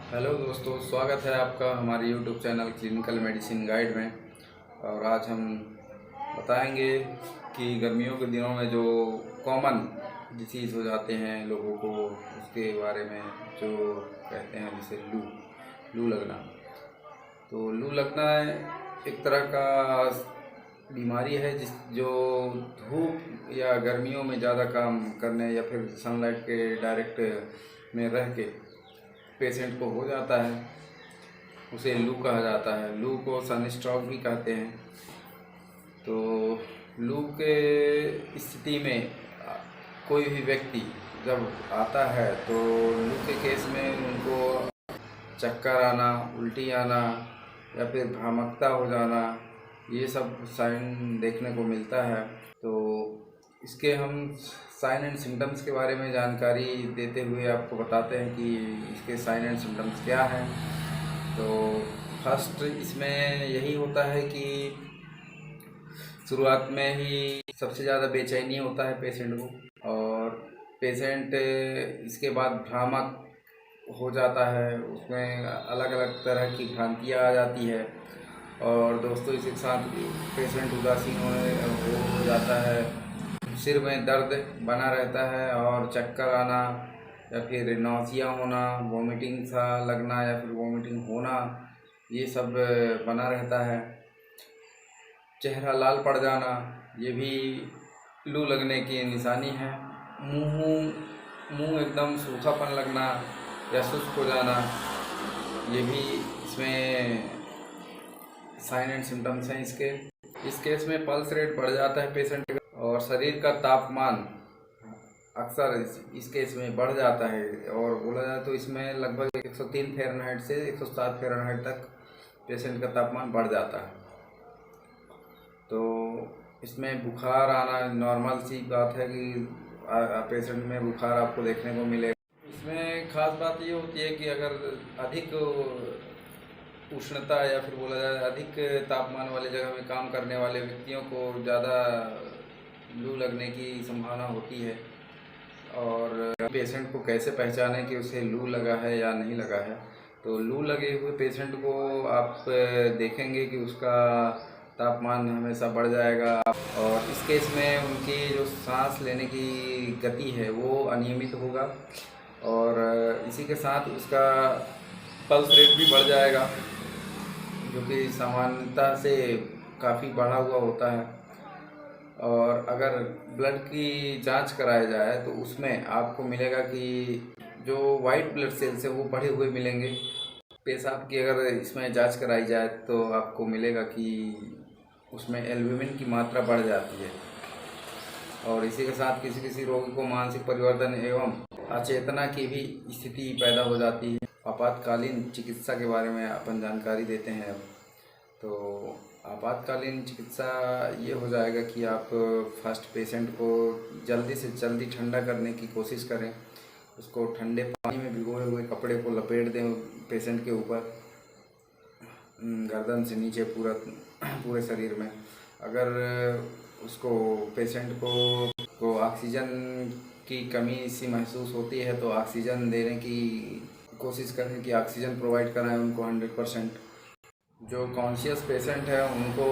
Hello दोस्तों, स्वागत है आपका हमारे YouTube channel clinical medicine guide में। और आज हम बताएंगे कि गर्मियों के दिनों में जो कॉमन डिसीज़ हो जाते हैं लोगों को, उसके बारे में जो कहते हैं जैसे लू लगना। तो लू लगना एक तरह का बीमारी है जो धूप या गर्मियों में ज़्यादा काम करने या फिर सनलाइट के डायरेक्ट में रह के पेशेंट को हो जाता है। उसे लू कहा जाता है। लू को सनस्ट्रोक भी कहते हैं। तो लू के स्थिति में कोई भी व्यक्ति जब आता है तो लू के केस में उनको चक्कर आना, उल्टी आना या फिर भ्रामकता हो जाना, ये सब साइन देखने को मिलता है। तो इसके हम साइन एंड सिम्टम्स के बारे में जानकारी देते हुए आपको बताते हैं कि इसके साइन एंड सिम्टम्स क्या हैं। तो फर्स्ट इसमें यही होता है कि शुरुआत में ही सबसे ज़्यादा बेचैनी होता है पेशेंट को, और पेशेंट इसके बाद भ्रामक हो जाता है। उसमें अलग अलग तरह की भ्रांतियाँ आ जाती है, और दोस्तों इसके साथ पेशेंट उदासीन हो जाता है। सिर में दर्द बना रहता है और चक्कर आना या फिर नौसिया होना, वोमिटिंग सा लगना या फिर वोमिटिंग होना, ये सब बना रहता है। चेहरा लाल पड़ जाना, ये भी लू लगने की निशानी है। मुंह एकदम सूखापन लगना या सुस्त हो जाना, ये भी इसमें साइन एंड सिम्टम्स हैं इसके। इस केस में पल्स रेट बढ़ जाता है पेशेंट का, और शरीर का तापमान अक्सर इस केस में बढ़ जाता है। और बोला जाए तो इसमें लगभग 103 फ़ारेनहाइट से 107 फ़ारेनहाइट तक पेशेंट का तापमान बढ़ जाता है। तो इसमें बुखार आना नॉर्मल सी बात है कि पेशेंट में बुखार आपको देखने को मिलेगा। इसमें खास बात ये होती है कि अगर अधिक उष्णता या फिर बोला जाए अधिक तापमान वाली जगह में काम करने वाले व्यक्तियों को ज़्यादा लू लगने की संभावना होती है। और पेशेंट को कैसे पहचानें कि उसे लू लगा है या नहीं लगा है। तो लू लगे हुए पेशेंट को आप देखेंगे कि उसका तापमान हमेशा बढ़ जाएगा, और इस केस में उनकी जो सांस लेने की गति है वो अनियमित होगा, और इसी के साथ उसका पल्स रेट भी बढ़ जाएगा, जो कि सामान्यता से काफ़ी बढ़ा हुआ होता है। और अगर ब्लड की जांच कराया जाए तो उसमें आपको मिलेगा कि जो वाइट ब्लड सेल्स है वो बढ़े हुए मिलेंगे। पेशाब की अगर इसमें जांच कराई जाए तो आपको मिलेगा कि उसमें एल्ब्यूमिन की मात्रा बढ़ जाती है। और इसी के साथ किसी किसी रोगी को मानसिक परिवर्तन एवं अचेतना की भी स्थिति पैदा हो जाती है। आपातकालीन चिकित्सा के बारे में अपन जानकारी देते हैं अब। तो आपातकालीन चिकित्सा ये हो जाएगा कि आप फर्स्ट पेशेंट को जल्दी से जल्दी ठंडा करने की कोशिश करें। उसको ठंडे पानी में भिगोए हुए कपड़े को लपेट दें पेशेंट के ऊपर, गर्दन से नीचे पूरे शरीर में। अगर उसको पेशेंट को ऑक्सीजन की कमी सी महसूस होती है तो ऑक्सीजन देने की कोशिश करें कि ऑक्सीजन प्रोवाइड कराएं उनको 100%। जो कॉन्शियस पेशेंट है उनको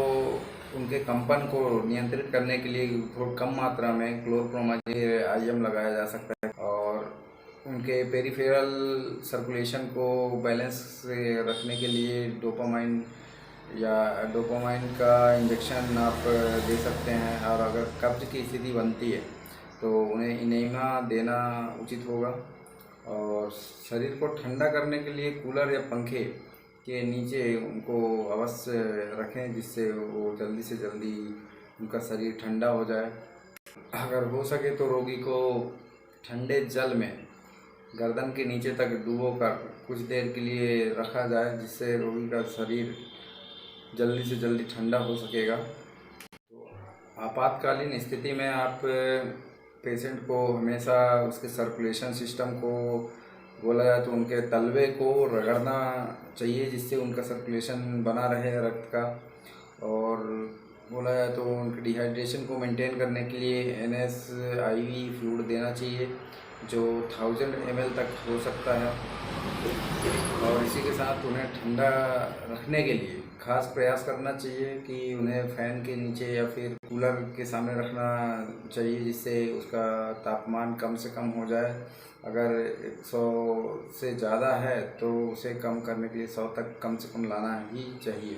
उनके कंपन को नियंत्रित करने के लिए थोड़ी कम मात्रा में क्लोरप्रोमाज़िन IM लगाया जा सकता है, और उनके पेरिफेरल सर्कुलेशन को बैलेंस से रखने के लिए डोपामाइन का इंजेक्शन आप दे सकते हैं। और अगर कब्ज की स्थिति बनती है तो उन्हें इनेमा देना उचित होगा। और शरीर को ठंडा करने के लिए कूलर या पंखे के नीचे उनको अवश्य रखें, जिससे वो जल्दी से जल्दी उनका शरीर ठंडा हो जाए। अगर हो सके तो रोगी को ठंडे जल में गर्दन के नीचे तक डुबो कर कुछ देर के लिए रखा जाए, जिससे रोगी का शरीर जल्दी से जल्दी ठंडा हो सकेगा। तो आपातकालीन स्थिति में आप पेशेंट को हमेशा उसके सर्कुलेशन सिस्टम को बोला जाए तो उनके तलवे को रगड़ना चाहिए, जिससे उनका सर्कुलेशन बना रहे रक्त का। और बोला जाए तो उनके डिहाइड्रेशन को मेंटेन करने के लिए NSIV फ्लूइड देना चाहिए, जो 1000 ml तक हो सकता है। और इसी के साथ उन्हें ठंडा रखने के लिए खास प्रयास करना चाहिए कि उन्हें फ़ैन के नीचे या फिर कूलर के सामने रखना चाहिए, जिससे उसका तापमान कम से कम हो जाए। अगर 100 से ज़्यादा है तो उसे कम करने के लिए 100 तक कम से कम लाना ही चाहिए।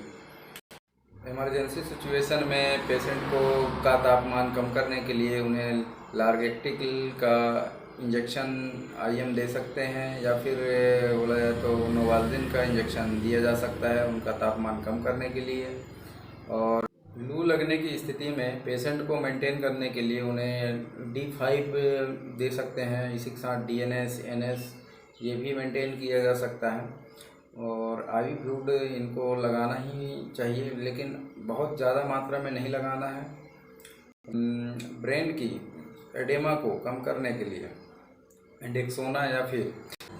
इमरजेंसी सिचुएशन में पेशेंट को का तापमान कम करने के लिए उन्हें लार्गेक्टिक का इंजेक्शन आईएम दे सकते हैं, या फिर बोला जाए तो नोवाल्जिन का इंजेक्शन दिया जा सकता है उनका तापमान कम करने के लिए। और लू लगने की स्थिति में पेशेंट को मेंटेन करने के लिए उन्हें D5 दे सकते हैं। इसी के साथ DNS, NS ये भी मेंटेन किया जा सकता है। और IV फ्लूइड इनको लगाना ही चाहिए, लेकिन बहुत ज़्यादा मात्रा में नहीं लगाना है। ब्रेन की एडेमा को कम करने के लिए डेक्सोना या फिर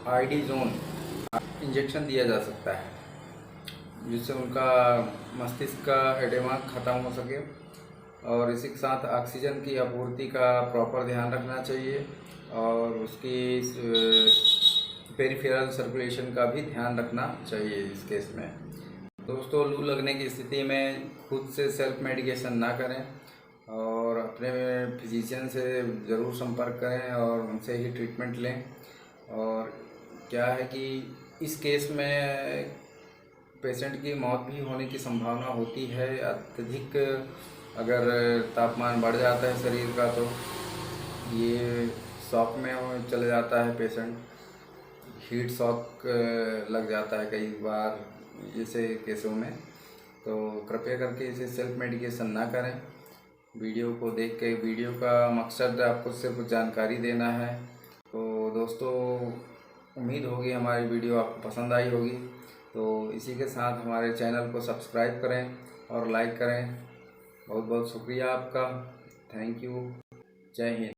आइडिजोन इंजेक्शन दिया जा सकता है, जिससे उनका मस्तिष्क का एडेमा ख़त्म हो सके। और इसी के साथ ऑक्सीजन की आपूर्ति का प्रॉपर ध्यान रखना चाहिए, और उसकी पेरिफेरल सर्कुलेशन का भी ध्यान रखना चाहिए इस केस में। दोस्तों, लू लगने की स्थिति में खुद से सेल्फ मेडिकेशन ना करें और अपने फिजिशियन से ज़रूर संपर्क करें और उनसे ही ट्रीटमेंट लें। और क्या है कि इस केस में पेशेंट की मौत भी होने की संभावना होती है। अत्यधिक अगर तापमान बढ़ जाता है शरीर का तो ये शॉक में चले जाता है पेशेंट, हीट शॉक लग जाता है कई बार ऐसे केसों में। तो कृपया करके इसे सेल्फ मेडिकेशन ना करें। वीडियो को देख के, वीडियो का मकसद आपको सिर्फ जानकारी देना है। तो दोस्तों, उम्मीद होगी हमारी वीडियो आपको पसंद आई होगी। तो इसी के साथ हमारे चैनल को सब्सक्राइब करें और लाइक करें। बहुत बहुत शुक्रिया आपका। Thank you. जय हिंद।